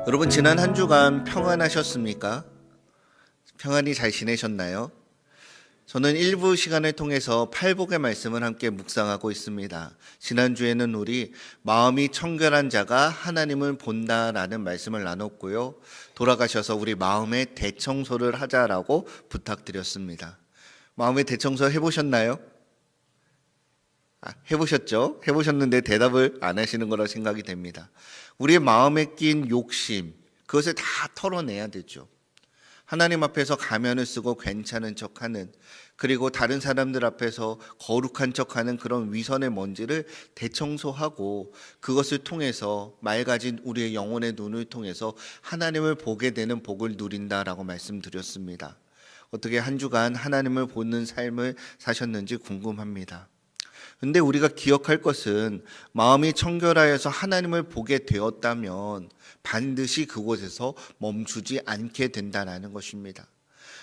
여러분 지난 한 주간 평안하셨습니까? 평안히 잘 지내셨나요? 저는 일부 시간을 통해서 팔복의 말씀을 함께 묵상하고 있습니다. 지난주에는 우리 마음이 청결한 자가 하나님을 본다라는 말씀을 나눴고요. 돌아가셔서 우리 마음의 대청소를 하자라고 부탁드렸습니다. 마음의 대청소 해보셨나요? 해보셨죠? 해보셨는데 대답을 안 하시는 거라 생각이 됩니다. 우리의 마음에 낀 욕심, 그것을 다 털어내야 되죠. 하나님 앞에서 가면을 쓰고 괜찮은 척하는, 그리고 다른 사람들 앞에서 거룩한 척하는 그런 위선의 먼지를 대청소하고, 그것을 통해서 맑아진 우리의 영혼의 눈을 통해서 하나님을 보게 되는 복을 누린다라고 말씀드렸습니다. 어떻게 한 주간 하나님을 보는 삶을 사셨는지 궁금합니다. 근데 우리가 기억할 것은 마음이 청결하여서 하나님을 보게 되었다면 반드시 그곳에서 멈추지 않게 된다는 것입니다.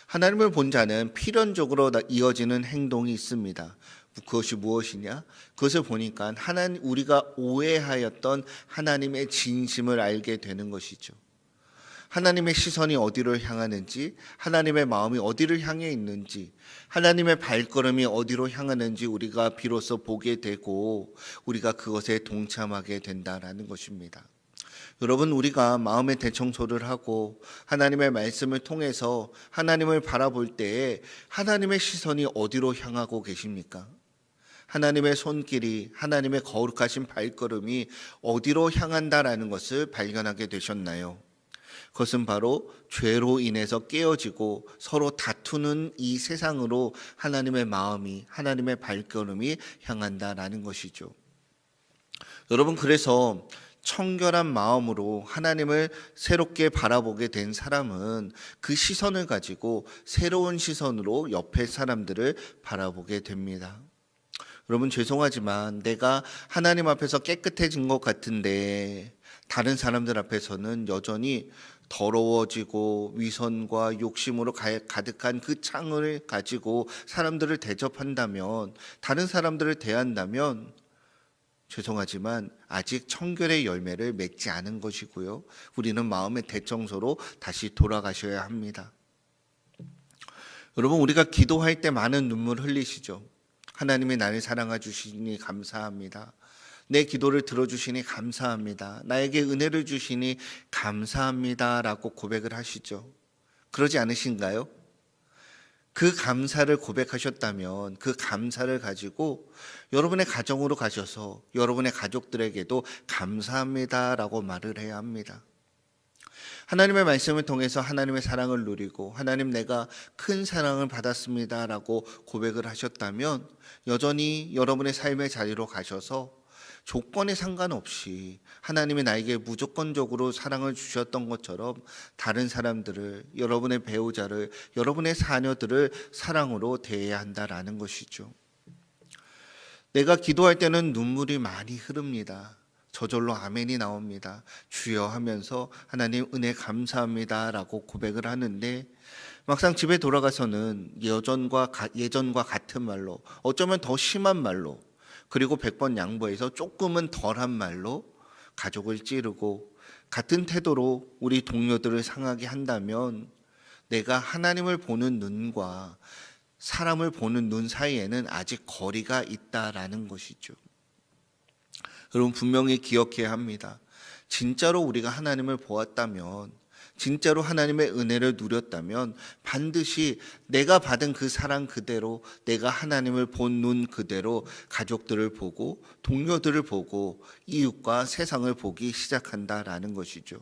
하나님을 본 자는 필연적으로 이어지는 행동이 있습니다. 그것이 무엇이냐? 그것을 보니까 우리가 오해하였던 하나님의 진심을 알게 되는 것이죠. 하나님의 시선이 어디로 향하는지, 하나님의 마음이 어디를 향해 있는지, 하나님의 발걸음이 어디로 향하는지 우리가 비로소 보게 되고 우리가 그것에 동참하게 된다는 것입니다. 여러분, 우리가 마음의 대청소를 하고 하나님의 말씀을 통해서 하나님을 바라볼 때에 하나님의 시선이 어디로 향하고 계십니까? 하나님의 손길이, 하나님의 거룩하신 발걸음이 어디로 향한다라는 것을 발견하게 되셨나요? 그것은 바로 죄로 인해서 깨어지고 서로 다투는 이 세상으로 하나님의 마음이, 하나님의 발걸음이 향한다라는 것이죠. 여러분, 그래서 청결한 마음으로 하나님을 새롭게 바라보게 된 사람은 그 시선을 가지고 새로운 시선으로 옆에 사람들을 바라보게 됩니다. 여러분, 죄송하지만 내가 하나님 앞에서 깨끗해진 것 같은데 다른 사람들 앞에서는 여전히 더러워지고 위선과 욕심으로 가득한 그 창을 가지고 사람들을 대접한다면, 다른 사람들을 대한다면 죄송하지만 아직 청결의 열매를 맺지 않은 것이고요. 우리는 마음의 대청소로 다시 돌아가셔야 합니다. 여러분, 우리가 기도할 때 많은 눈물 흘리시죠. 하나님이 나를 사랑해 주시니 감사합니다. 내 기도를 들어주시니 감사합니다. 나에게 은혜를 주시니 감사합니다 라고 고백을 하시죠. 그러지 않으신가요? 그 감사를 고백하셨다면 그 감사를 가지고 여러분의 가정으로 가셔서 여러분의 가족들에게도 감사합니다 라고 말을 해야 합니다. 하나님의 말씀을 통해서 하나님의 사랑을 누리고 하나님, 내가 큰 사랑을 받았습니다 라고 고백을 하셨다면 여전히 여러분의 삶의 자리로 가셔서 조건에 상관없이 하나님이 나에게 무조건적으로 사랑을 주셨던 것처럼 다른 사람들을, 여러분의 배우자를, 여러분의 자녀들을 사랑으로 대해야 한다라는 것이죠. 내가 기도할 때는 눈물이 많이 흐릅니다. 저절로 아멘이 나옵니다. 주여 하면서 하나님 은혜 감사합니다 라고 고백을 하는데, 막상 집에 돌아가서는 예전과 같은 말로, 어쩌면 더 심한 말로, 그리고 100번 양보해서 조금은 덜한 말로 가족을 찌르고 같은 태도로 우리 동료들을 상하게 한다면 내가 하나님을 보는 눈과 사람을 보는 눈 사이에는 아직 거리가 있다라는 것이죠. 여러분, 분명히 기억해야 합니다. 진짜로 우리가 하나님을 보았다면, 진짜로 하나님의 은혜를 누렸다면 반드시 내가 받은 그 사랑 그대로, 내가 하나님을 본 눈 그대로 가족들을 보고 동료들을 보고 이웃과 세상을 보기 시작한다라는 것이죠.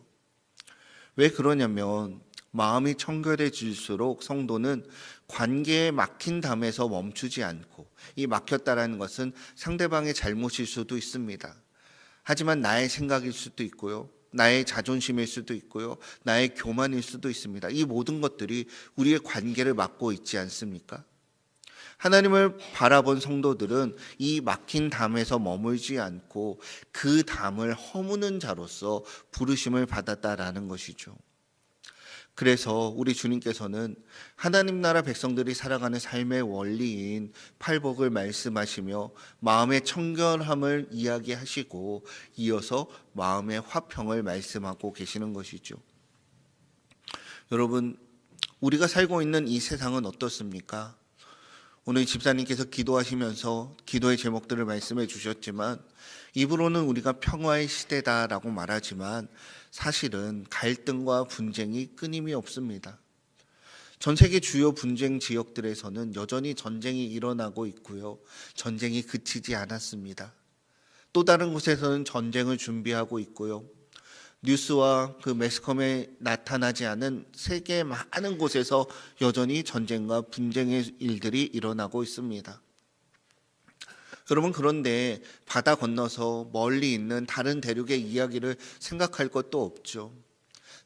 왜 그러냐면 마음이 청결해질수록 성도는 관계에 막힌 담에서 멈추지 않고, 이 막혔다라는 것은 상대방의 잘못일 수도 있습니다. 하지만 나의 생각일 수도 있고요, 나의 자존심일 수도 있고요, 나의 교만일 수도 있습니다. 이 모든 것들이 우리의 관계를 막고 있지 않습니까? 하나님을 바라본 성도들은 이 막힌 담에서 머물지 않고 그 담을 허무는 자로서 부르심을 받았다라는 것이죠. 그래서 우리 주님께서는 하나님 나라 백성들이 살아가는 삶의 원리인 팔복을 말씀하시며 마음의 청결함을 이야기하시고 이어서 마음의 화평을 말씀하고 계시는 것이죠. 여러분, 우리가 살고 있는 이 세상은 어떻습니까? 오늘 집사님께서 기도하시면서 기도의 제목들을 말씀해 주셨지만 입으로는 우리가 평화의 시대다라고 말하지만 사실은 갈등과 분쟁이 끊임이 없습니다. 전 세계 주요 분쟁 지역들에서는 여전히 전쟁이 일어나고 있고요. 전쟁이 그치지 않았습니다. 또 다른 곳에서는 전쟁을 준비하고 있고요. 뉴스와 그 매스컴에 나타나지 않은 세계 많은 곳에서 여전히 전쟁과 분쟁의 일들이 일어나고 있습니다. 여러분, 그런데 바다 건너서 멀리 있는 다른 대륙의 이야기를 생각할 것도 없죠.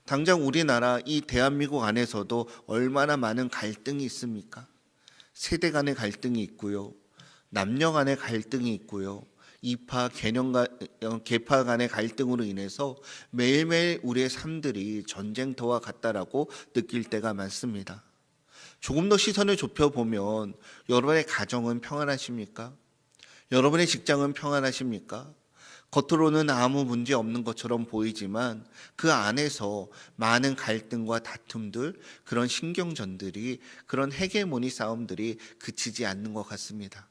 당장 우리나라 이 대한민국 안에서도 얼마나 많은 갈등이 있습니까? 세대 간의 갈등이 있고요. 남녀 간의 갈등이 있고요. 이파, 계파 간의 갈등으로 인해서 매일매일 우리의 삶들이 전쟁터와 같다라고 느낄 때가 많습니다. 조금 더 시선을 좁혀보면 여러분의 가정은 평안하십니까? 여러분의 직장은 평안하십니까? 겉으로는 아무 문제 없는 것처럼 보이지만 그 안에서 많은 갈등과 다툼들, 그런 신경전들이, 그런 헤게모니 싸움들이 그치지 않는 것 같습니다.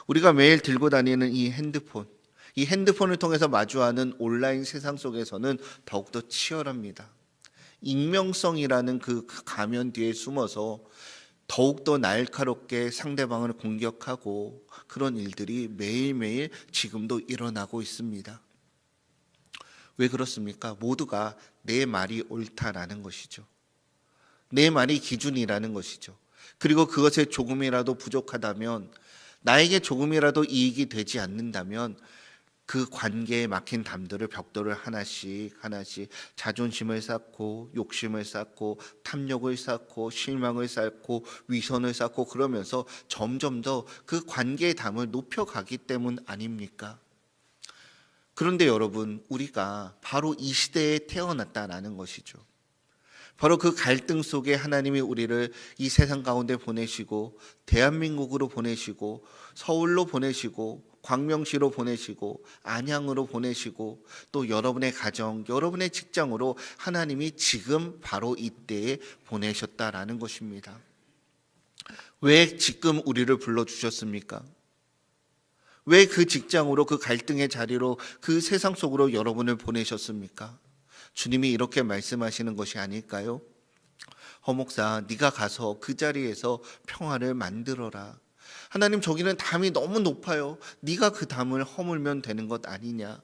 우리가 매일 들고 다니는 이 핸드폰을 통해서 마주하는 온라인 세상 속에서는 더욱더 치열합니다. 익명성이라는 그 가면 뒤에 숨어서 더욱더 날카롭게 상대방을 공격하고 그런 일들이 매일매일 지금도 일어나고 있습니다. 왜 그렇습니까? 모두가 내 말이 옳다라는 것이죠. 내 말이 기준이라는 것이죠. 그리고 그것에 조금이라도 부족하다면, 나에게 조금이라도 이익이 되지 않는다면 그 관계에 막힌 담들을, 벽돌을 하나씩 자존심을 쌓고 욕심을 쌓고 탐욕을 쌓고 실망을 쌓고 위선을 쌓고 그러면서 점점 더 그 관계의 담을 높여가기 때문 아닙니까? 그런데 여러분, 우리가 바로 이 시대에 태어났다라는 것이죠. 바로 그 갈등 속에 하나님이 우리를 이 세상 가운데 보내시고 대한민국으로 보내시고 서울로 보내시고 광명시로 보내시고 안양으로 보내시고 또 여러분의 가정, 여러분의 직장으로 하나님이 지금 바로 이때에 보내셨다라는 것입니다. 왜 지금 우리를 불러주셨습니까? 왜 그 직장으로, 그 갈등의 자리로, 그 세상 속으로 여러분을 보내셨습니까? 주님이 이렇게 말씀하시는 것이 아닐까요? 허목사, 네가 가서 그 자리에서 평화를 만들어라. 하나님, 저기는 담이 너무 높아요. 네가 그 담을 허물면 되는 것 아니냐?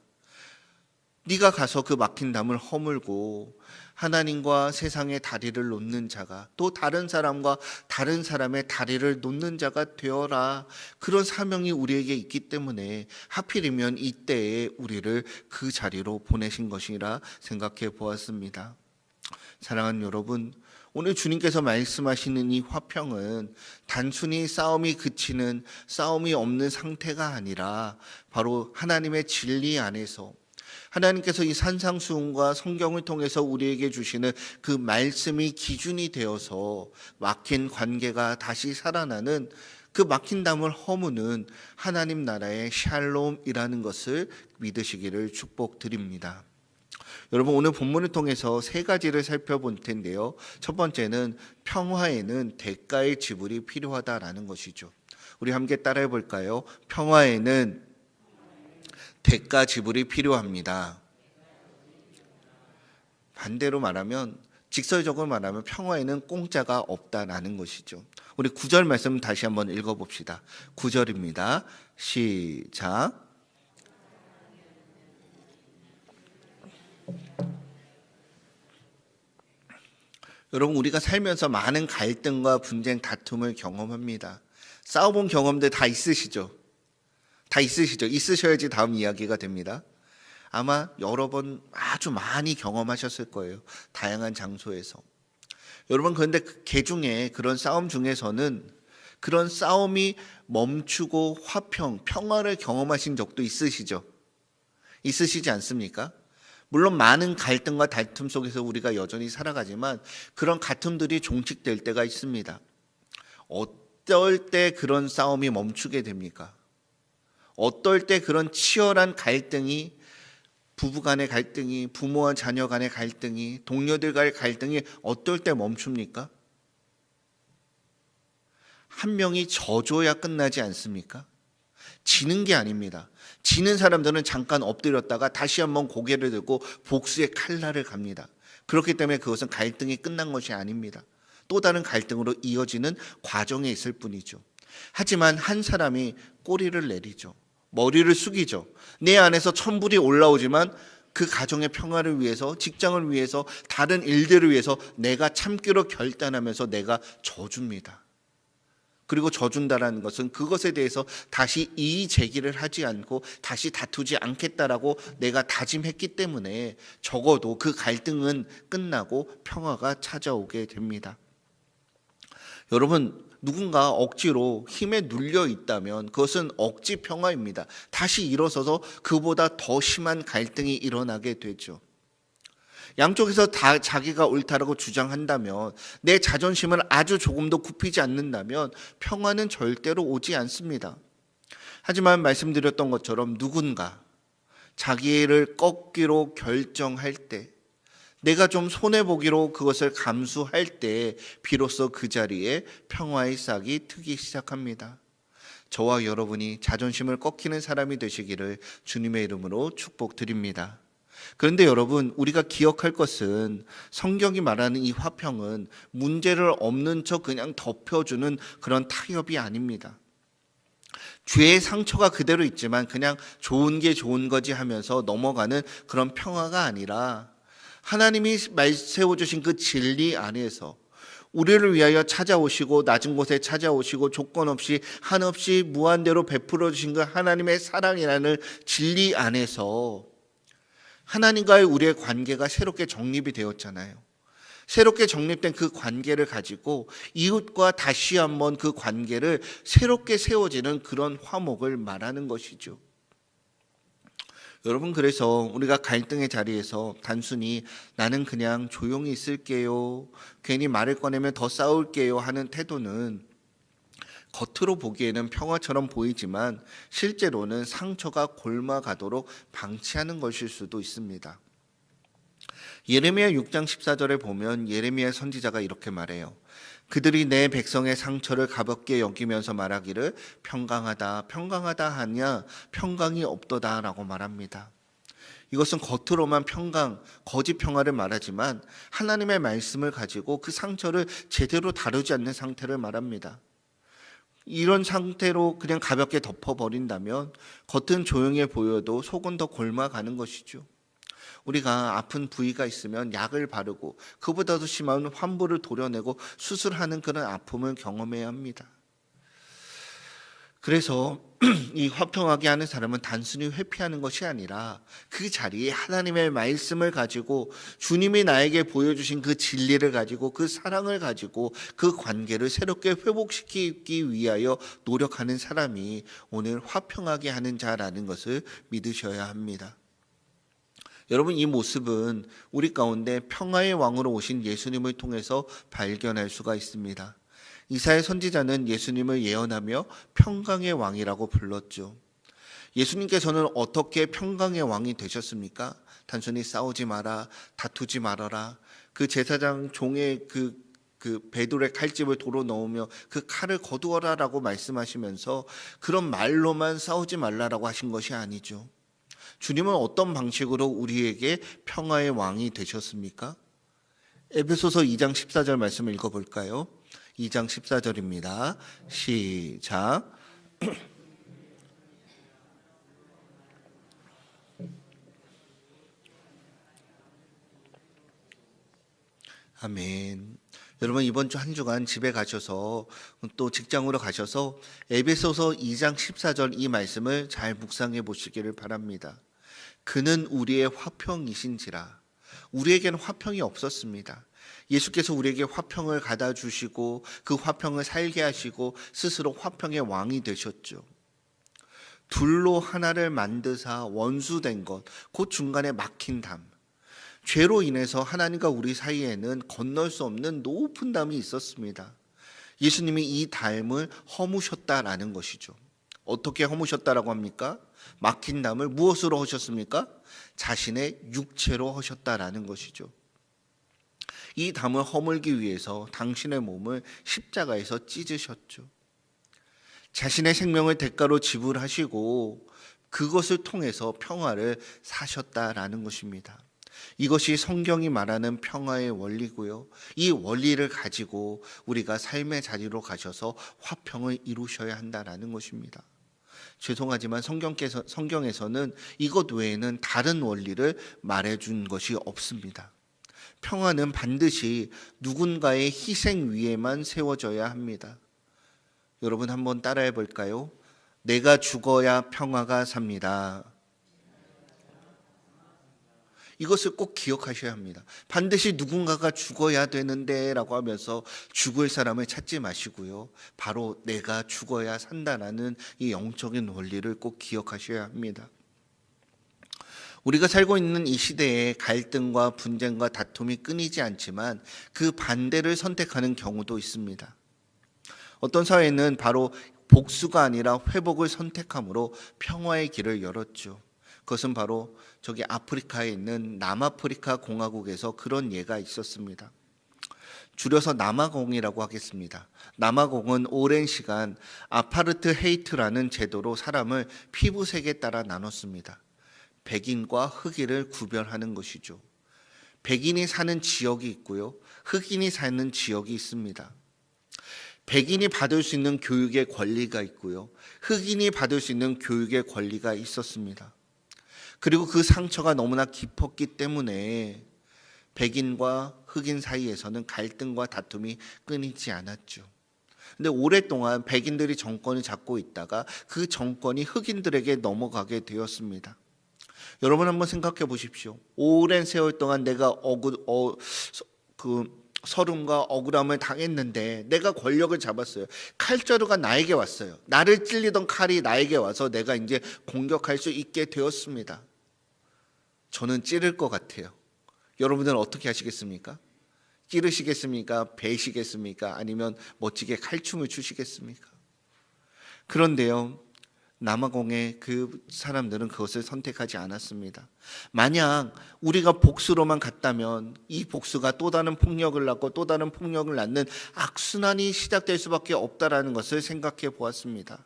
네가 가서 그 막힌 담을 허물고 하나님과 세상의 다리를 놓는 자가, 또 다른 사람과 다른 사람의 다리를 놓는 자가 되어라. 그런 사명이 우리에게 있기 때문에 하필이면 이때에 우리를 그 자리로 보내신 것이라 생각해 보았습니다. 사랑하는 여러분, 오늘 주님께서 말씀하시는 이 화평은 단순히 싸움이 그치는, 싸움이 없는 상태가 아니라 바로 하나님의 진리 안에서, 하나님께서 이 산상수훈과 성경을 통해서 우리에게 주시는 그 말씀이 기준이 되어서 막힌 관계가 다시 살아나는, 그 막힌 담을 허무는 하나님 나라의 샬롬이라는 것을 믿으시기를 축복드립니다. 여러분, 오늘 본문을 통해서 세 가지를 살펴볼 텐데요. 첫 번째는 평화에는 대가의 지불이 필요하다라는 것이죠. 우리 함께 따라해 볼까요? 평화에는 대가 지불이 필요합니다. 반대로 말하면, 직설적으로 말하면 평화에는 공짜가 없다라는 것이죠. 우리 9절 말씀 다시 한번 읽어봅시다. 9절입니다. 시작. 여러분, 우리가 살면서 많은 갈등과 분쟁, 다툼을 경험합니다. 싸워본 경험들 다 있으시죠? 다 있으시죠? 있으셔야지 다음 이야기가 됩니다. 아마 여러 번 아주 많이 경험하셨을 거예요. 다양한 장소에서. 여러분, 그런데 그 중에, 그런 싸움 중에서는 그런 싸움이 멈추고 화평, 평화를 경험하신 적도 있으시죠? 있으시지 않습니까? 물론 많은 갈등과 다툼 속에서 우리가 여전히 살아가지만 그런 다툼들이 종식될 때가 있습니다. 어떨 때 그런 싸움이 멈추게 됩니까? 어떨 때 그런 치열한 갈등이, 부부 간의 갈등이, 부모와 자녀 간의 갈등이, 동료들 간의 갈등이 어떨 때 멈춥니까? 한 명이 져줘야 끝나지 않습니까? 지는 게 아닙니다. 지는 사람들은 잠깐 엎드렸다가 다시 한번 고개를 들고 복수의 칼날을 갑니다. 그렇기 때문에 그것은 갈등이 끝난 것이 아닙니다. 또 다른 갈등으로 이어지는 과정에 있을 뿐이죠. 하지만 한 사람이 꼬리를 내리죠. 머리를 숙이죠. 내 안에서 천불이 올라오지만 그 가정의 평화를 위해서, 직장을 위해서, 다른 일들을 위해서 내가 참기로 결단하면서 내가 져줍니다. 그리고 져준다라는 것은 그것에 대해서 다시 이의 제기를 하지 않고 다시 다투지 않겠다라고 내가 다짐했기 때문에 적어도 그 갈등은 끝나고 평화가 찾아오게 됩니다. 여러분, 누군가 억지로 힘에 눌려 있다면 그것은 억지 평화입니다. 다시 일어서서 그보다 더 심한 갈등이 일어나게 되죠. 양쪽에서 다 자기가 옳다라고 주장한다면, 내 자존심을 아주 조금도 굽히지 않는다면 평화는 절대로 오지 않습니다. 하지만 말씀드렸던 것처럼 누군가 자기를 꺾기로 결정할 때, 내가 좀 손해보기로 그것을 감수할 때 비로소 그 자리에 평화의 싹이 트기 시작합니다. 저와 여러분이 자존심을 꺾이는 사람이 되시기를 주님의 이름으로 축복드립니다. 그런데 여러분, 우리가 기억할 것은 성경이 말하는 이 화평은 문제를 없는 척 그냥 덮여주는 그런 타협이 아닙니다. 죄의 상처가 그대로 있지만 그냥 좋은 게 좋은 거지 하면서 넘어가는 그런 평화가 아니라 하나님이 세워주신 그 진리 안에서 우리를 위하여 찾아오시고 낮은 곳에 찾아오시고 조건 없이 한없이 무한대로 베풀어 주신 그 하나님의 사랑이라는 진리 안에서 하나님과의 우리의 관계가 새롭게 정립이 되었잖아요. 새롭게 정립된 그 관계를 가지고 이웃과 다시 한번 그 관계를 새롭게 세워지는 그런 화목을 말하는 것이죠. 여러분, 그래서 우리가 갈등의 자리에서 단순히 나는 그냥 조용히 있을게요, 괜히 말을 꺼내면 더 싸울게요 하는 태도는 겉으로 보기에는 평화처럼 보이지만 실제로는 상처가 골마가도록 방치하는 것일 수도 있습니다. 예레미야 6장 14절에 보면 예레미야 선지자가 이렇게 말해요. 그들이 내 백성의 상처를 가볍게 여기면서 말하기를 평강하다 평강하다 하냐 평강이 없도다 라고 말합니다. 이것은 겉으로만 평강, 거짓 평화를 말하지만 하나님의 말씀을 가지고 그 상처를 제대로 다루지 않는 상태를 말합니다. 이런 상태로 그냥 가볍게 덮어버린다면 겉은 조용해 보여도 속은 더 골마가는 것이죠. 우리가 아픈 부위가 있으면 약을 바르고 그보다도 심한 환부를 도려내고 수술하는 그런 아픔을 경험해야 합니다. 그래서 이 화평하게 하는 사람은 단순히 회피하는 것이 아니라 그 자리에 하나님의 말씀을 가지고 주님이 나에게 보여주신 그 진리를 가지고 그 사랑을 가지고 그 관계를 새롭게 회복시키기 위하여 노력하는 사람이 오늘 화평하게 하는 자라는 것을 믿으셔야 합니다. 여러분, 이 모습은 우리 가운데 평화의 왕으로 오신 예수님을 통해서 발견할 수가 있습니다. 이사야 선지자는 예수님을 예언하며 평강의 왕이라고 불렀죠. 예수님께서는 어떻게 평강의 왕이 되셨습니까? 단순히 싸우지 마라, 다투지 말아라, 그 제사장 종의 그 배둘의 칼집을 도로 넣으며 그 칼을 거두어라라고 말씀하시면서 그런 말로만 싸우지 말라라고 하신 것이 아니죠. 주님은 어떤 방식으로 우리에게 평화의 왕이 되셨습니까? 에베소서 2장 14절 말씀을 읽어볼까요? 2장 14절입니다. 시작. 아멘. 여러분, 이번 주 한 주간 집에 가셔서 또 직장으로 가셔서 에베소서 2장 14절 이 말씀을 잘 묵상해 보시기를 바랍니다. 그는 우리의 화평이신지라. 우리에게는 화평이 없었습니다. 예수께서 우리에게 화평을 가다 주시고 그 화평을 살게 하시고 스스로 화평의 왕이 되셨죠. 둘로 하나를 만드사 원수된 것, 그 중간에 막힌 담, 죄로 인해서 하나님과 우리 사이에는 건널 수 없는 높은 담이 있었습니다. 예수님이 이 담을 허무셨다라는 것이죠. 어떻게 허무셨다라고 합니까? 막힌 담을 무엇으로 허셨습니까? 자신의 육체로 허셨다라는 것이죠. 이 담을 허물기 위해서 당신의 몸을 십자가에서 찢으셨죠. 자신의 생명을 대가로 지불하시고 그것을 통해서 평화를 사셨다라는 것입니다. 이것이 성경이 말하는 평화의 원리고요. 이 원리를 가지고 우리가 삶의 자리로 가셔서 화평을 이루셔야 한다라는 것입니다. 죄송하지만 성경에서는 이것 외에는 다른 원리를 말해준 것이 없습니다. 평화는 반드시 누군가의 희생 위에만 세워져야 합니다. 여러분 한번 따라해 볼까요? 내가 죽어야 평화가 삽니다. 이것을 꼭 기억하셔야 합니다. 반드시 누군가가 죽어야 되는데 라고 하면서 죽을 사람을 찾지 마시고요. 바로 내가 죽어야 산다라는 이 영적인 원리를 꼭 기억하셔야 합니다. 우리가 살고 있는 이 시대에 갈등과 분쟁과 다툼이 끊이지 않지만 그 반대를 선택하는 경우도 있습니다. 어떤 사회는 바로 복수가 아니라 회복을 선택함으로 평화의 길을 열었죠. 그것은 바로 저기 아프리카에 있는 남아프리카 공화국에서 그런 예가 있었습니다. 줄여서 남아공이라고 하겠습니다. 남아공은 오랜 시간 아파르트헤이트라는 제도로 사람을 피부색에 따라 나눴습니다. 백인과 흑인을 구별하는 것이죠. 백인이 사는 지역이 있고요. 흑인이 사는 지역이 있습니다. 백인이 받을 수 있는 교육의 권리가 있고요. 흑인이 받을 수 있는 교육의 권리가 있었습니다. 그리고 그 상처가 너무나 깊었기 때문에 백인과 흑인 사이에서는 갈등과 다툼이 끊이지 않았죠. 근데 오랫동안 백인들이 정권을 잡고 있다가 그 정권이 흑인들에게 넘어가게 되었습니다. 여러분 한번 생각해 보십시오. 오랜 세월 동안 내가 서름과 억울함을 당했는데 내가 권력을 잡았어요. 칼자루가 나에게 왔어요. 나를 찔리던 칼이 나에게 와서 내가 이제 공격할 수 있게 되었습니다. 저는 찌를 것 같아요. 여러분들은 어떻게 하시겠습니까? 찌르시겠습니까? 베시겠습니까? 아니면 멋지게 칼춤을 추시겠습니까? 그런데요, 남아공의 그 사람들은 그것을 선택하지 않았습니다. 만약 우리가 복수로만 갔다면 이 복수가 또 다른 폭력을 낳고 또 다른 폭력을 낳는 악순환이 시작될 수밖에 없다라는 것을 생각해 보았습니다.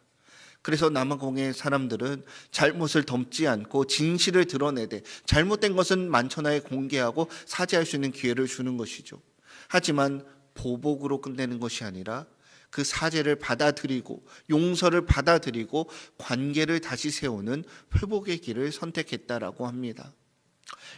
그래서 남아공의 사람들은 잘못을 덮지 않고 진실을 드러내되 잘못된 것은 만천하에 공개하고 사죄할 수 있는 기회를 주는 것이죠. 하지만 보복으로 끝내는 것이 아니라 그 사죄를 받아들이고 용서를 받아들이고 관계를 다시 세우는 회복의 길을 선택했다라고 합니다.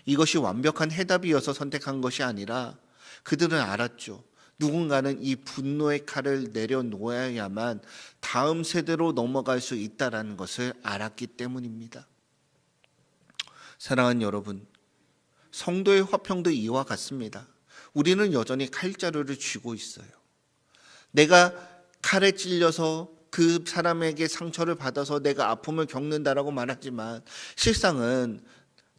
이것이 완벽한 해답이어서 선택한 것이 아니라 그들은 알았죠. 누군가는 이 분노의 칼을 내려놓아야만 다음 세대로 넘어갈 수 있다는 것을 알았기 때문입니다. 사랑하는 여러분, 성도의 화평도 이와 같습니다. 우리는 여전히 칼자루를 쥐고 있어요. 내가 칼에 찔려서 그 사람에게 상처를 받아서 내가 아픔을 겪는다라고 말하지만 실상은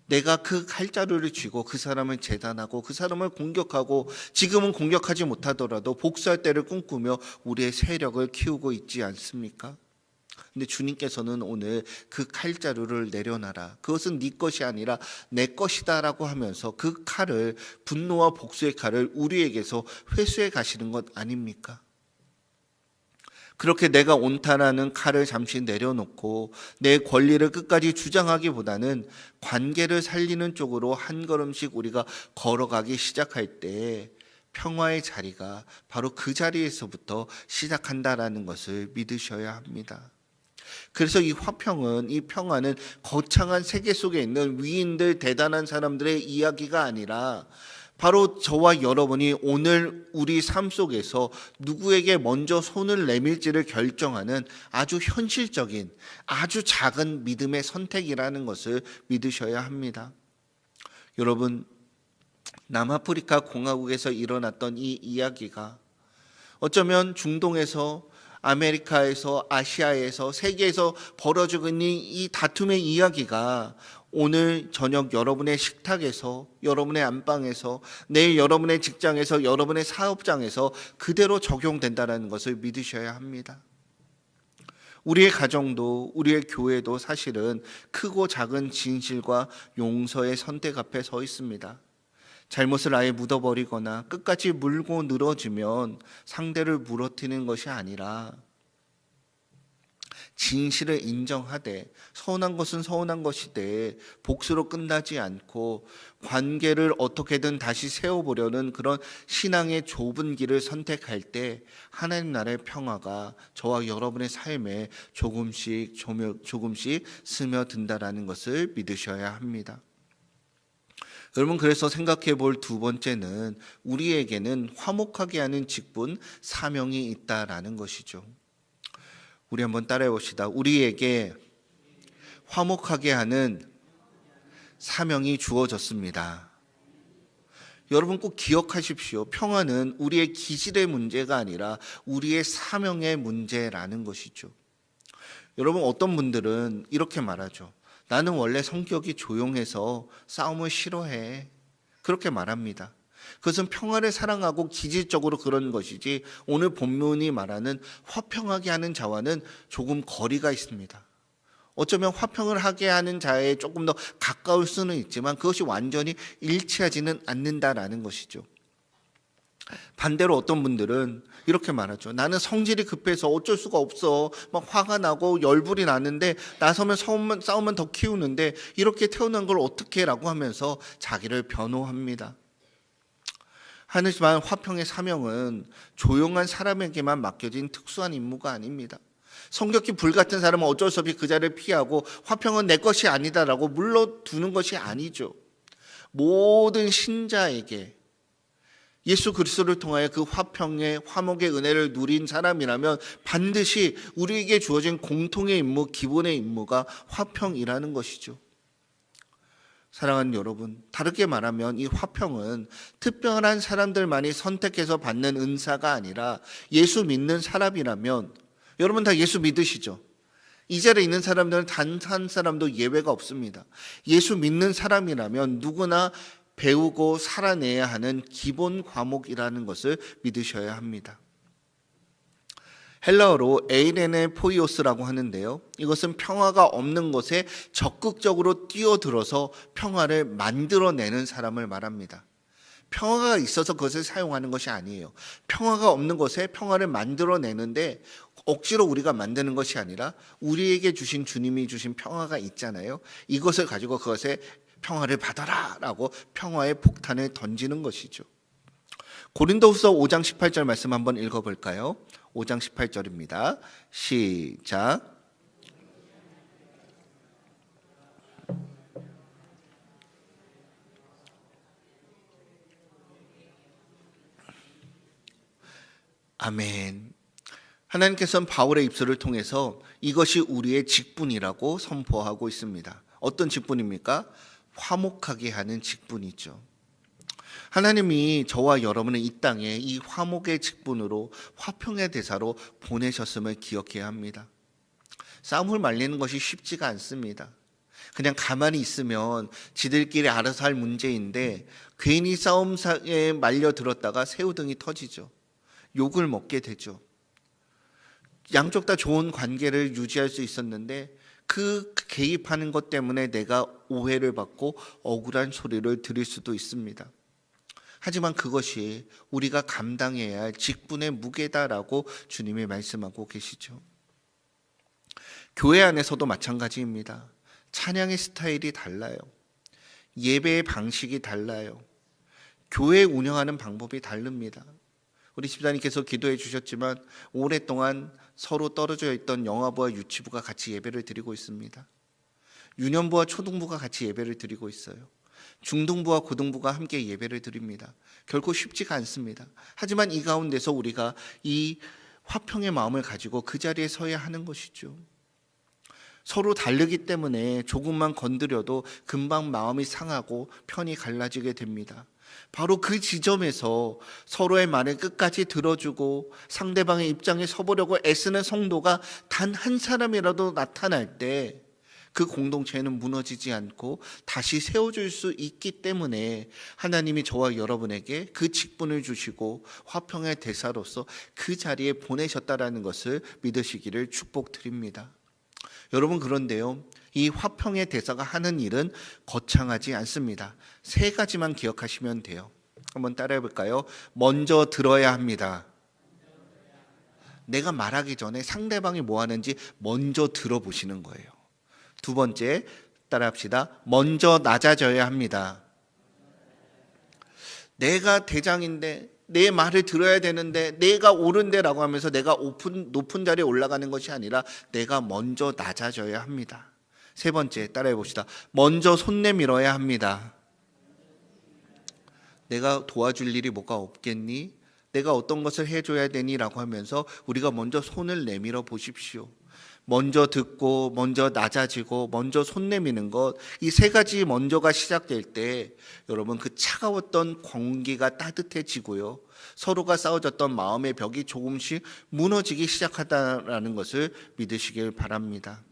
내가 그 칼자루를 쥐고 그 사람을 재단하고 그 사람을 공격하고 지금은 공격하지 못하더라도 복수할 때를 꿈꾸며 우리의 세력을 키우고 있지 않습니까? 근데 주님께서는 오늘 그 칼자루를 내려놔라. 그것은 네 것이 아니라 내 것이다라고 하면서 그 칼을, 분노와 복수의 칼을 우리에게서 회수해 가시는 것 아닙니까? 그렇게 내가 옳다라는 칼을 잠시 내려놓고 내 권리를 끝까지 주장하기보다는 관계를 살리는 쪽으로 한 걸음씩 우리가 걸어가기 시작할 때 평화의 자리가 바로 그 자리에서부터 시작한다라는 것을 믿으셔야 합니다. 그래서 이 화평은, 이 평화는 거창한 세계 속에 있는 위인들, 대단한 사람들의 이야기가 아니라 바로 저와 여러분이 오늘 우리 삶 속에서 누구에게 먼저 손을 내밀지를 결정하는 아주 현실적인, 아주 작은 믿음의 선택이라는 것을 믿으셔야 합니다. 여러분, 남아프리카 공화국에서 일어났던 이 이야기가 어쩌면 중동에서 아메리카에서, 아시아에서, 세계에서 벌어지고 있는 이 다툼의 이야기가 오늘 저녁 여러분의 식탁에서, 여러분의 안방에서, 내일 여러분의 직장에서, 여러분의 사업장에서 그대로 적용된다는 것을 믿으셔야 합니다. 우리의 가정도, 우리의 교회도 사실은 크고 작은 진실과 용서의 선택 앞에 서 있습니다. 잘못을 아예 묻어버리거나 끝까지 물고 늘어지면 상대를 물어뜨리는 것이 아니라 진실을 인정하되 서운한 것은 서운한 것이되 복수로 끝나지 않고 관계를 어떻게든 다시 세워보려는 그런 신앙의 좁은 길을 선택할 때 하나님 나라의 평화가 저와 여러분의 삶에 조금씩 스며든다라는 것을 믿으셔야 합니다. 여러분, 그래서 생각해 볼 두 번째는 우리에게는 화목하게 하는 직분, 사명이 있다라는 것이죠. 우리 한번 따라해 봅시다. 우리에게 화목하게 하는 사명이 주어졌습니다. 여러분 꼭 기억하십시오. 평화는 우리의 기질의 문제가 아니라 우리의 사명의 문제라는 것이죠. 여러분, 어떤 분들은 이렇게 말하죠. 나는 원래 성격이 조용해서 싸움을 싫어해. 그렇게 말합니다. 그것은 평화를 사랑하고 기질적으로 그런 것이지 오늘 본문이 말하는 화평하게 하는 자와는 조금 거리가 있습니다. 어쩌면 화평을 하게 하는 자에 조금 더 가까울 수는 있지만 그것이 완전히 일치하지는 않는다라는 것이죠. 반대로 어떤 분들은 이렇게 말하죠. 나는 성질이 급해서 어쩔 수가 없어. 막 화가 나고 열불이 나는데 나서면 싸우면 더 키우는데 이렇게 태어난 걸 어떻게 해? 라고 하면서 자기를 변호합니다. 하지만 화평의 사명은 조용한 사람에게만 맡겨진 특수한 임무가 아닙니다. 성격이 불같은 사람은 어쩔 수 없이 그 자리를 피하고 화평은 내 것이 아니다라고 물러두는 것이 아니죠. 모든 신자에게 예수 그리스도를 통하여 그 화평의 화목의 은혜를 누린 사람이라면 반드시 우리에게 주어진 공통의 임무, 기본의 임무가 화평이라는 것이죠. 사랑하는 여러분, 다르게 말하면 이 화평은 특별한 사람들만이 선택해서 받는 은사가 아니라 예수 믿는 사람이라면, 여러분 다 예수 믿으시죠? 이 자리에 있는 사람들은 단 한 사람도 예외가 없습니다. 예수 믿는 사람이라면 누구나 배우고 살아내야 하는 기본 과목이라는 것을 믿으셔야 합니다. 헬라어로 에이레네 포이오스라고 하는데요. 이것은 평화가 없는 곳에 적극적으로 뛰어들어서 평화를 만들어내는 사람을 말합니다. 평화가 있어서 그것을 사용하는 것이 아니에요. 평화가 없는 곳에 평화를 만들어내는데 억지로 우리가 만드는 것이 아니라 우리에게 주신 주님이 주신 평화가 있잖아요. 이것을 가지고 그것에 평화를 받아라 라고 평화의 폭탄을 던지는 것이죠. 고린도후서 5장 18절 말씀 한번 읽어볼까요? 5장 18절입니다. 시작. 아멘. 하나님께서는 바울의 입술을 통해서 이것이 우리의 직분이라고 선포하고 있습니다. 어떤 직분입니까? 화목하게 하는 직분이죠. 하나님이 저와 여러분을 이 땅에 이 화목의 직분으로 화평의 대사로 보내셨음을 기억해야 합니다. 싸움을 말리는 것이 쉽지가 않습니다. 그냥 가만히 있으면 지들끼리 알아서 할 문제인데 괜히 싸움에 말려들었다가 새우등이 터지죠. 욕을 먹게 되죠. 양쪽 다 좋은 관계를 유지할 수 있었는데 그 개입하는 것 때문에 내가 오해를 받고 억울한 소리를 들을 수도 있습니다. 하지만 그것이 우리가 감당해야 할 직분의 무게다라고 주님이 말씀하고 계시죠. 교회 안에서도 마찬가지입니다. 찬양의 스타일이 달라요. 예배의 방식이 달라요. 교회 운영하는 방법이 다릅니다. 우리 집사님께서 기도해 주셨지만 오랫동안 서로 떨어져 있던 영아부와 유치부가 같이 예배를 드리고 있습니다. 유년부와 초등부가 같이 예배를 드리고 있어요. 중등부와 고등부가 함께 예배를 드립니다. 결코 쉽지가 않습니다. 하지만 이 가운데서 우리가 이 화평의 마음을 가지고 그 자리에 서야 하는 것이죠. 서로 다르기 때문에 조금만 건드려도 금방 마음이 상하고 편이 갈라지게 됩니다. 바로 그 지점에서 서로의 말을 끝까지 들어주고 상대방의 입장에 서보려고 애쓰는 성도가 단 한 사람이라도 나타날 때 그 공동체는 무너지지 않고 다시 세워줄 수 있기 때문에 하나님이 저와 여러분에게 그 직분을 주시고 화평의 대사로서 그 자리에 보내셨다라는 것을 믿으시기를 축복드립니다. 여러분, 그런데요, 이 화평의 대사가 하는 일은 거창하지 않습니다. 세 가지만 기억하시면 돼요. 한번 따라해 볼까요? 먼저 들어야 합니다. 내가 말하기 전에 상대방이 뭐 하는지 먼저 들어보시는 거예요. 두 번째, 따라합시다. 먼저 낮아져야 합니다. 내가 대장인데 내 말을 들어야 되는데 내가 옳은데라고 하면서 내가 높은 자리에 올라가는 것이 아니라 내가 먼저 낮아져야 합니다. 세 번째, 따라해 봅시다. 먼저 손 내밀어야 합니다. 내가 도와줄 일이 뭐가 없겠니? 내가 어떤 것을 해줘야 되니? 라고 하면서 우리가 먼저 손을 내밀어 보십시오. 먼저 듣고 먼저 낮아지고 먼저 손 내미는 것, 이 세 가지 먼저가 시작될 때 여러분, 그 차가웠던 공기가 따뜻해지고요, 서로가 싸워졌던 마음의 벽이 조금씩 무너지기 시작하다라는 것을 믿으시길 바랍니다.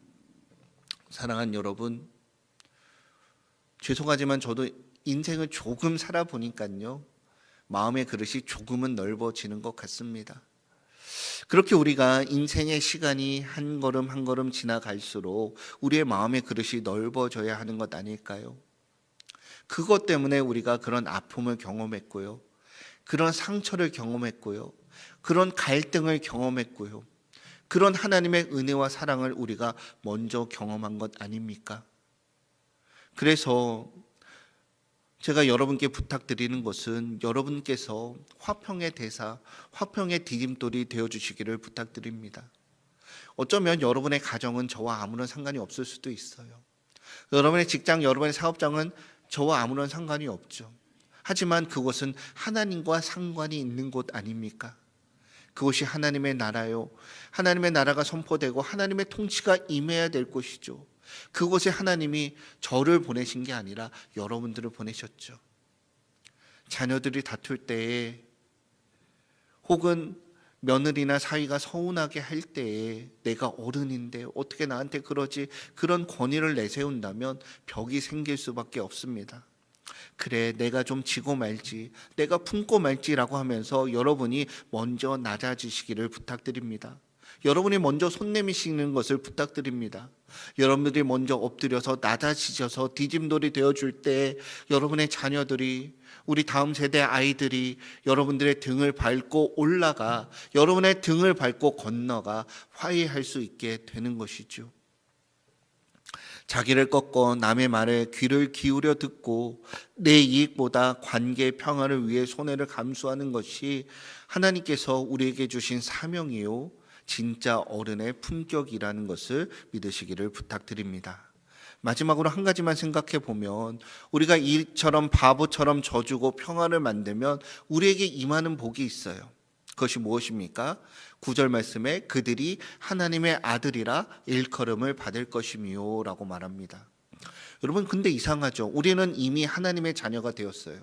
사랑하는 여러분, 죄송하지만 저도 인생을 조금 살아보니까요, 마음의 그릇이 조금은 넓어지는 것 같습니다. 그렇게 우리가 인생의 시간이 한 걸음 한 걸음 지나갈수록 우리의 마음의 그릇이 넓어져야 하는 것 아닐까요? 그것 때문에 우리가 그런 아픔을 경험했고요, 그런 상처를 경험했고요, 그런 갈등을 경험했고요, 그런 하나님의 은혜와 사랑을 우리가 먼저 경험한 것 아닙니까? 그래서 제가 여러분께 부탁드리는 것은 여러분께서 화평의 대사, 화평의 디딤돌이 되어주시기를 부탁드립니다. 어쩌면 여러분의 가정은 저와 아무런 상관이 없을 수도 있어요. 여러분의 직장, 여러분의 사업장은 저와 아무런 상관이 없죠. 하지만 그것은 하나님과 상관이 있는 곳 아닙니까? 그것이 하나님의 나라요, 하나님의 나라가 선포되고 하나님의 통치가 임해야 될 곳이죠. 그곳에 하나님이 저를 보내신 게 아니라 여러분들을 보내셨죠. 자녀들이 다툴 때에, 혹은 며느리나 사위가 서운하게 할 때에 내가 어른인데 어떻게 나한테 그러지, 그런 권위를 내세운다면 벽이 생길 수밖에 없습니다. 그래, 내가 좀 지고 말지, 내가 품고 말지라고 하면서 여러분이 먼저 낮아지시기를 부탁드립니다. 여러분이 먼저 손 내미시는 것을 부탁드립니다. 여러분들이 먼저 엎드려서 낮아지셔서 디딤돌이 되어줄 때 여러분의 자녀들이, 우리 다음 세대 아이들이 여러분들의 등을 밟고 올라가, 여러분의 등을 밟고 건너가 화해할 수 있게 되는 것이죠. 자기를 꺾어 남의 말에 귀를 기울여 듣고 내 이익보다 관계 평화를 위해 손해를 감수하는 것이 하나님께서 우리에게 주신 사명이요, 진짜 어른의 품격이라는 것을 믿으시기를 부탁드립니다. 마지막으로 한 가지만 생각해 보면, 우리가 이처럼 바보처럼 져주고 평화를 만들면 우리에게 임하는 복이 있어요. 그것이 무엇입니까? 9절 말씀에 그들이 하나님의 아들이라 일컬음을 받을 것이미요 라고 말합니다. 여러분, 근데 이상하죠. 우리는 이미 하나님의 자녀가 되었어요.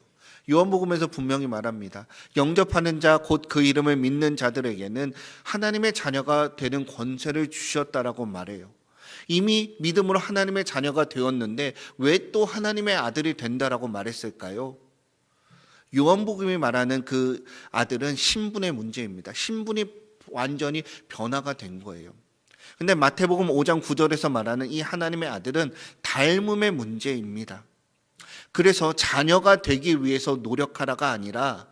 요한복음에서 분명히 말합니다. 영접하는 자, 곧 그 이름을 믿는 자들에게는 하나님의 자녀가 되는 권세를 주셨다라고 말해요. 이미 믿음으로 하나님의 자녀가 되었는데 왜 또 하나님의 아들이 된다라고 말했을까요? 요한복음이 말하는 그 아들은 신분의 문제입니다. 신분이 완전히 변화가 된 거예요. 근데 마태복음 5장 9절에서 말하는 이 하나님의 아들은 닮음의 문제입니다. 그래서 자녀가 되기 위해서 노력하라가 아니라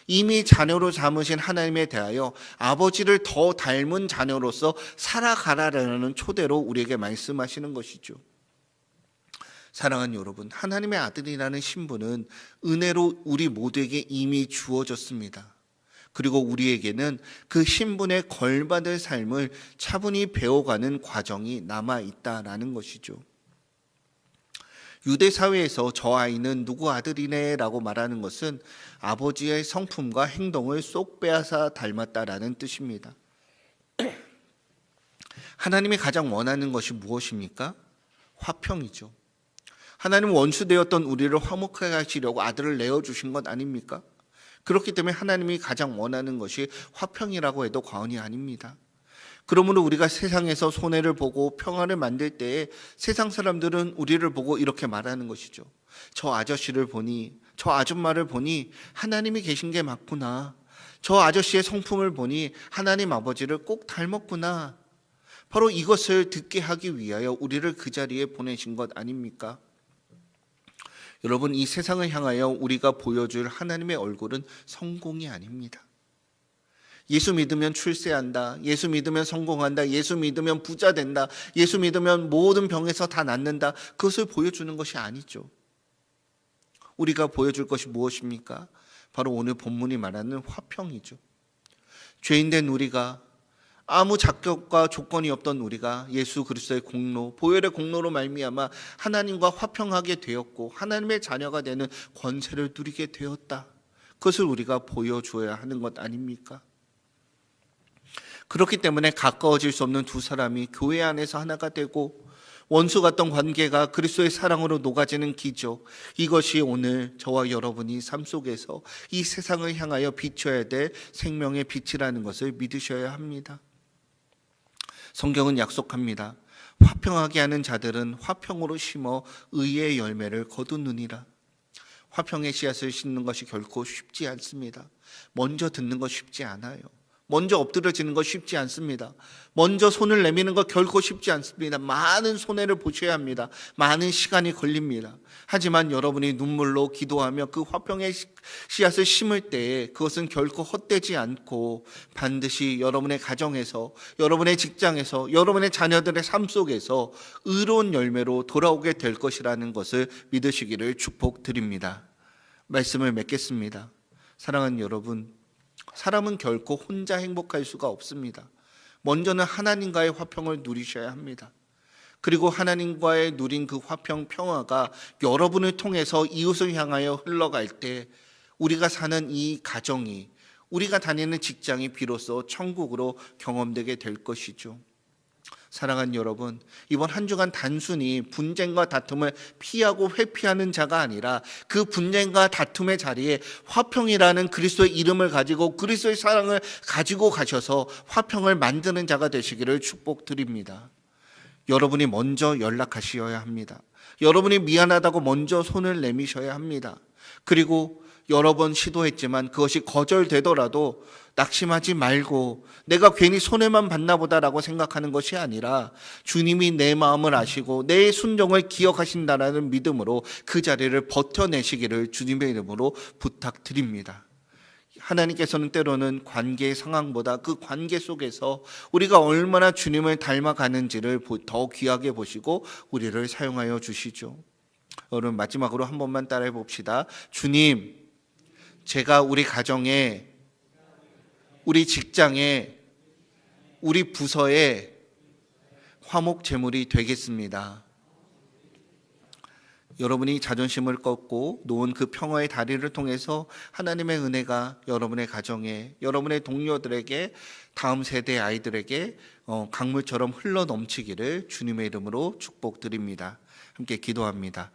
이미 자녀로 삼으신 하나님에 대하여 아버지를 더 닮은 자녀로서 살아가라라는 초대로 우리에게 말씀하시는 것이죠. 사랑하는 여러분, 하나님의 아들이라는 신분은 은혜로 우리 모두에게 이미 주어졌습니다. 그리고 우리에게는 그 신분에 걸맞을 삶을 차분히 배워가는 과정이 남아있다라는 것이죠. 유대 사회에서 저 아이는 누구 아들이네 라고 말하는 것은 아버지의 성품과 행동을 쏙 빼앗아 닮았다라는 뜻입니다. 하나님이 가장 원하는 것이 무엇입니까? 화평이죠. 하나님은 원수되었던 우리를 화목하게 하시려고 아들을 내어주신 것 아닙니까? 그렇기 때문에 하나님이 가장 원하는 것이 화평이라고 해도 과언이 아닙니다. 그러므로 우리가 세상에서 손해를 보고 평화를 만들 때에 세상 사람들은 우리를 보고 이렇게 말하는 것이죠. 저 아저씨를 보니, 저 아줌마를 보니 하나님이 계신 게 맞구나. 저 아저씨의 성품을 보니 하나님 아버지를 꼭 닮았구나. 바로 이것을 듣게 하기 위하여 우리를 그 자리에 보내신 것 아닙니까? 여러분, 이 세상을 향하여 우리가 보여줄 하나님의 얼굴은 성공이 아닙니다. 예수 믿으면 출세한다. 예수 믿으면 성공한다. 예수 믿으면 부자 된다. 예수 믿으면 모든 병에서 다 낫는다. 그것을 보여주는 것이 아니죠. 우리가 보여줄 것이 무엇입니까? 바로 오늘 본문이 말하는 화평이죠. 죄인된 우리가, 아무 자격과 조건이 없던 우리가 예수 그리스도의 공로, 보혈의 공로로 말미암아 하나님과 화평하게 되었고 하나님의 자녀가 되는 권세를 누리게 되었다. 그것을 우리가 보여줘야 하는 것 아닙니까? 그렇기 때문에 가까워질 수 없는 두 사람이 교회 안에서 하나가 되고 원수 같던 관계가 그리스도의 사랑으로 녹아지는 기적, 이것이 오늘 저와 여러분이 삶 속에서 이 세상을 향하여 비춰야 될 생명의 빛이라는 것을 믿으셔야 합니다. 성경은 약속합니다. 화평하게 하는 자들은 화평으로 심어 의의 열매를 거두느니라. 화평의 씨앗을 심는 것이 결코 쉽지 않습니다. 먼저 듣는 것 쉽지 않아요. 먼저 엎드려지는 것 쉽지 않습니다. 먼저 손을 내미는 것 결코 쉽지 않습니다. 많은 손해를 보셔야 합니다. 많은 시간이 걸립니다. 하지만 여러분이 눈물로 기도하며 그 화평의 씨앗을 심을 때에 그것은 결코 헛되지 않고 반드시 여러분의 가정에서, 여러분의 직장에서, 여러분의 자녀들의 삶 속에서 의로운 열매로 돌아오게 될 것이라는 것을 믿으시기를 축복드립니다. 말씀을 맺겠습니다. 사랑하는 여러분, 사람은 결코 혼자 행복할 수가 없습니다. 먼저는 하나님과의 화평을 누리셔야 합니다. 그리고 하나님과의 누린 그 화평, 평화가 여러분을 통해서 이웃을 향하여 흘러갈 때 우리가 사는 이 가정이, 우리가 다니는 직장이 비로소 천국으로 경험되게 될 것이죠. 사랑하는 여러분, 이번 한 주간 단순히 분쟁과 다툼을 피하고 회피하는 자가 아니라 그 분쟁과 다툼의 자리에 화평이라는 그리스도의 이름을 가지고 그리스도의 사랑을 가지고 가셔서 화평을 만드는 자가 되시기를 축복드립니다. 여러분이 먼저 연락하셔야 합니다. 여러분이 미안하다고 먼저 손을 내미셔야 합니다. 그리고 여러 번 시도했지만 그것이 거절되더라도 낙심하지 말고 내가 괜히 손해만 봤나 보다라고 생각하는 것이 아니라 주님이 내 마음을 아시고 내 순종을 기억하신다라는 믿음으로 그 자리를 버텨내시기를 주님의 이름으로 부탁드립니다. 하나님께서는 때로는 관계의 상황보다 그 관계 속에서 우리가 얼마나 주님을 닮아가는지를 더 귀하게 보시고 우리를 사용하여 주시죠. 여러분, 마지막으로 한 번만 따라해 봅시다. 주님, 제가 우리 가정에, 우리 직장에, 우리 부서에 화목 제물이 되겠습니다. 여러분이 자존심을 꺾고 놓은 그 평화의 다리를 통해서 하나님의 은혜가 여러분의 가정에, 여러분의 동료들에게, 다음 세대 아이들에게 강물처럼 흘러 넘치기를 주님의 이름으로 축복드립니다. 함께 기도합니다.